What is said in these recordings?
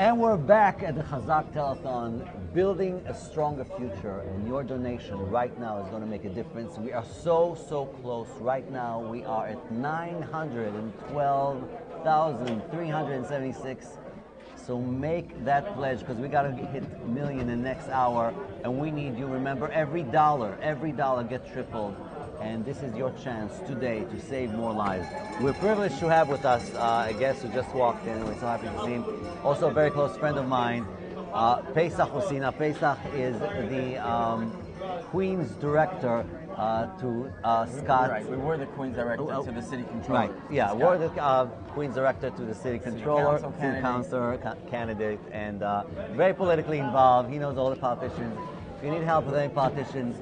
And we're back at the Chazak Telethon, building a stronger future. And your donation right now is going to make a difference. We are so close. Right now, we are at 912,376. So make that pledge, because we got to hit a million in the next hour. And we need you. Remember, every dollar gets tripled. And this is your chance today to save more lives. We're privileged to have with us a guest who just walked in. We're so happy to see him. Also a very close friend of mine, Pesach Osina. Pesach is the Queen's Director to Scott. Right, we were the Queen's Director to the City Controller. Right, yeah, we're the Queen's Director to the City Controller, City Councilor candidate, and very politically involved. He knows all the politicians. If you need help with any politicians,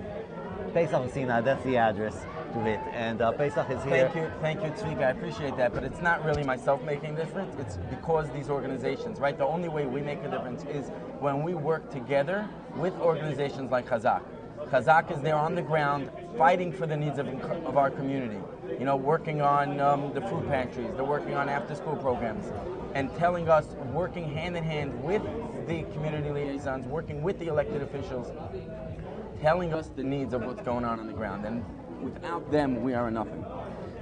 Pesach Osina, that's the address to hit. And Pesach is here. Thank you, Tzvika. I appreciate that. But it's not really myself making a difference. It's because these organizations, right? The only way we make a difference is when we work together with organizations like Chazak. Chazak is there on the ground fighting for the needs of our community. You know, working on the food pantries. They're working on after-school programs. And telling us, working hand in hand with the community liaisons, working with the elected officials, telling us the needs of what's going on the ground, and without them, we are nothing.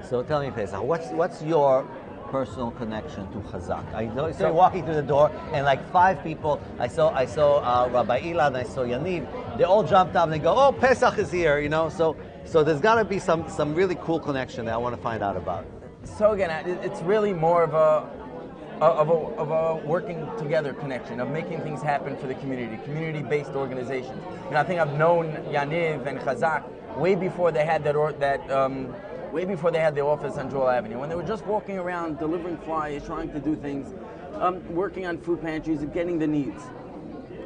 So tell me, Pesach, what's your personal connection to Chazak? I know you're walking through the door, and like 5 people, I saw Rabbi Ilan, I saw Yaniv, they all jumped up and they go, oh, Pesach is here, you know. So there's got to be some really cool connection that I want to find out about. So again, it's really more of a working together connection, of making things happen for the community-based organizations. And I think I've known Yaniv and Chazak way before they had way before they had their office on Joel Avenue, when they were just walking around delivering flyers, trying to do things, working on food pantries and getting the needs.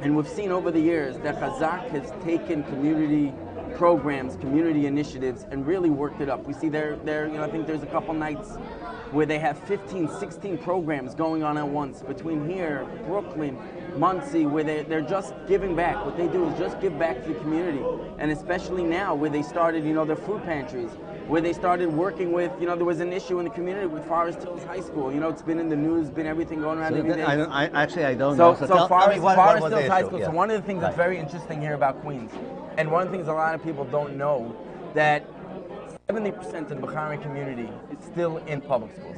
And we've seen over the years that Chazak has taken community programs, community initiatives, and really worked it up. We see there, I think there's a couple nights where they have 15, 16 programs going on at once between here, Brooklyn, Monsey, where they're just giving back. What they do is just give back to the community. And especially now where they started, their food pantries, where they started working with, there was an issue in the community with Forest Hills High School. It's been in the news, been everything going around every day. I don't know. So Forest Hills High School. Yeah. So one of the things that's very interesting here about Queens, and one of the things a lot of people don't know, that 70% of the Bahraini community is still in public schools.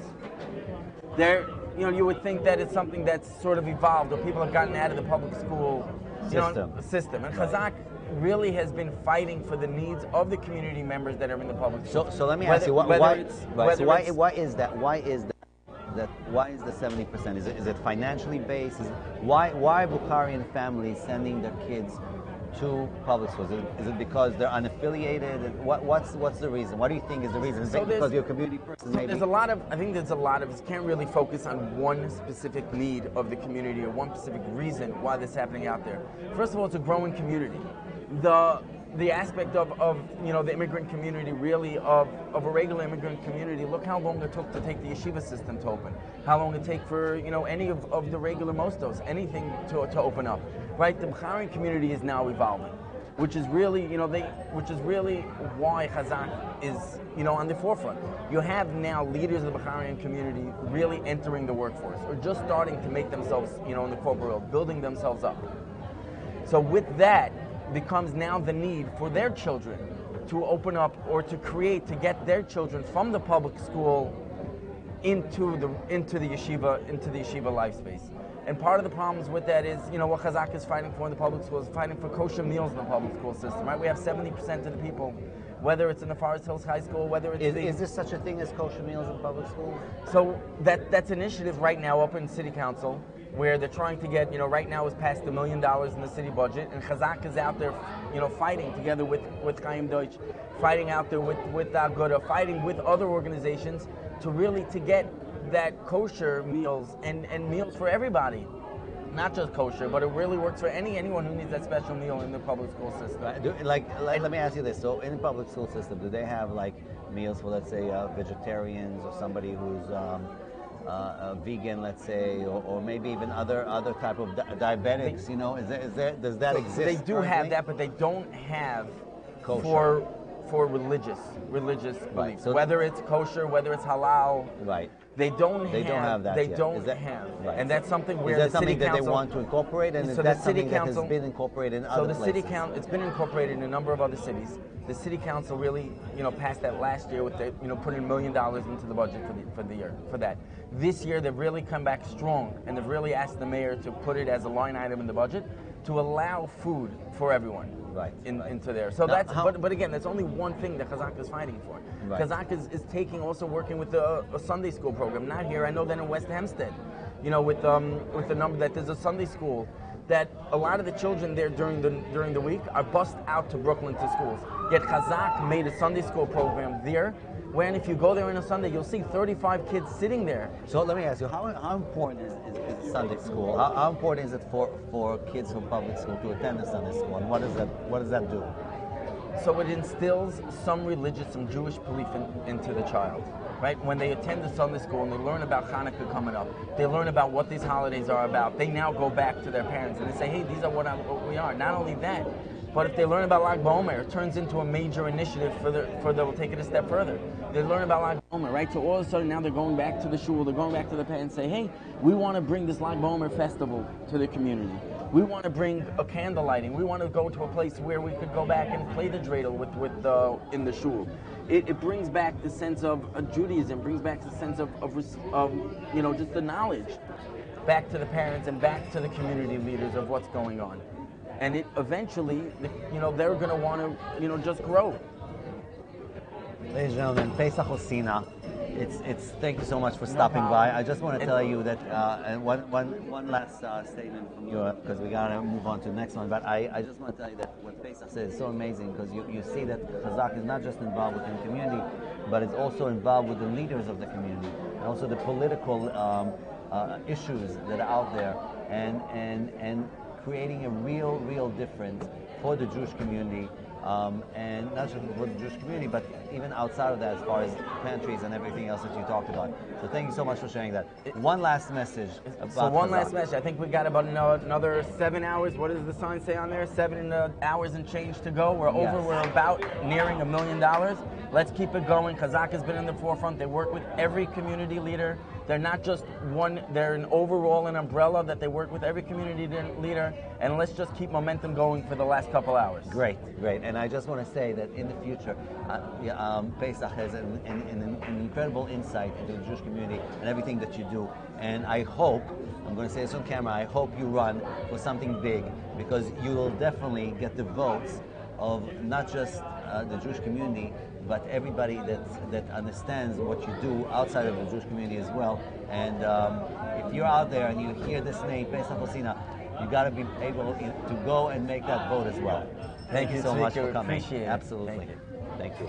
You would think that it's something that's sort of evolved, or people have gotten out of the public school system. And Chazak really has been fighting for the needs of the community members that are in the public school. So let me ask you, why is that? Why is the 70%? Is it financially based? Why are Bukharian families sending their kids to public schools? Is it because they're unaffiliated? And what's the reason? What do you think is the reason? Is it because you're a community person? Maybe? I think there's a lot of us can't really focus on one specific need of the community or one specific reason why this is happening out there. First of all, it's a growing community. The aspect of the immigrant community, really of a regular immigrant community. Look how long it took to take the yeshiva system to open. How long it take for any of the regular mostos, anything to open up. Right, the Bahraini community is now evolving, which is really why Chazak is on the forefront. You have now leaders of the Bahraini community really entering the workforce, or just starting to make themselves in the corporate world, building themselves up. So with that becomes now the need for their children to open up or to get their children from the public school into the yeshiva life space. And part of the problems with that is, what Chazak is fighting for in the public schools, fighting for kosher meals in the public school system, right? We have 70% of the people, whether it's in the Forest Hills High School, whether it's... Is there such a thing as kosher meals in public schools? So that's an initiative right now up in City Council, where they're trying to get, right now is past $1 million in the city budget, and Chazak is out there, fighting together with Chaim Deutsch, fighting out there with Aguda, fighting with other organizations to get that kosher meals and meals for everybody. Not just kosher, but it really works for anyone who needs that special meal in the public school system. Let me ask you this. So in the public school system, do they have meals for, let's say, vegetarians, or somebody who's vegan, let's say, or maybe even other type of diabetics? Does that exist? They do have that, but they don't have kosher. for religious beliefs, So whether it's kosher, whether it's halal. right. They don't have that They yet. don't Is that, have. right. And that's something where is that the something city that council they want to incorporate, and So is the that city something that council- has been incorporated in So other the city places? council, it's been incorporated in a number of other cities. The city council really, passed that last year with the, putting $1 million into the budget for the year for that. This year they've really come back strong, and they've really asked the mayor to put it as a line item in the budget to allow food for everyone. Right. Into there. So Now, that's, but again, that's only one thing that Chazak is fighting for. Right. Chazak is also working with a Sunday school program. Not here. I know that in West Hempstead, with the number that there's a Sunday school that a lot of the children there during the week are bussed out to Brooklyn to schools. Yet Chazak made a Sunday school program there, when if you go there on a Sunday, you'll see 35 kids sitting there. So let me ask you, how important is Sunday school? How important is it for kids from public school to attend a Sunday school, and what does that do? So it instills some religious, some Jewish belief into the child, right? When they attend the Sunday school and they learn about Hanukkah coming up, they learn about what these holidays are about. They now go back to their parents and they say, hey, these are what we are. Not only that, but if they learn about Lag BaOmer, it turns into a major initiative they'll take it a step further. They learn about Lag BaOmer, right? So all of a sudden now they're going back to the shul, they're going back to the parents and say, hey, we want to bring this Lag BaOmer festival to the community. We want to bring a candle lighting. We want to go to a place where we could go back and play the dreidel in the shul. It brings back the sense of Judaism, brings back the sense of just the knowledge back to the parents and back to the community leaders of what's going on. And it eventually, they're going to want to, just grow. Ladies and gentlemen, Pesach Osina. Thank you so much for stopping by. I just want to tell you that, and one last statement from you, because we got to move on to the next one, but I just want to tell you that what Pesach says is so amazing, because you see that Chazak is not just involved within the community, but it's also involved with the leaders of the community, and also the political issues that are out there, and creating a real difference for the Jewish community, and not just for the Jewish community, but even outside of that, as far as pantries and everything else that you talked about. So thank you so much for sharing that. One last message about So one Chazak. last message. I think we got about another 7 hours. What does the sign say on there? 7 hours and change to go. We're over. Yes. We're about nearing $1 million. Let's keep it going. Chazak has been in the forefront. They work with every community leader. They're not just one, they're an overall, an umbrella that they work with every community leader, and let's just keep momentum going for the last couple hours. Great. And I just want to say that in the future, Pesach has an incredible insight into the Jewish community and everything that you do. And I hope, I'm going to say this on camera, I hope you run for something big, because you will definitely get the votes of not just the Jewish community, but everybody that understands what you do outside of the Jewish community as well. And if you're out there and you hear this name, Pesach Osina, you got to be able to go and make that vote as well. Thank you so much for coming. Appreciate it. Absolutely. Thank you.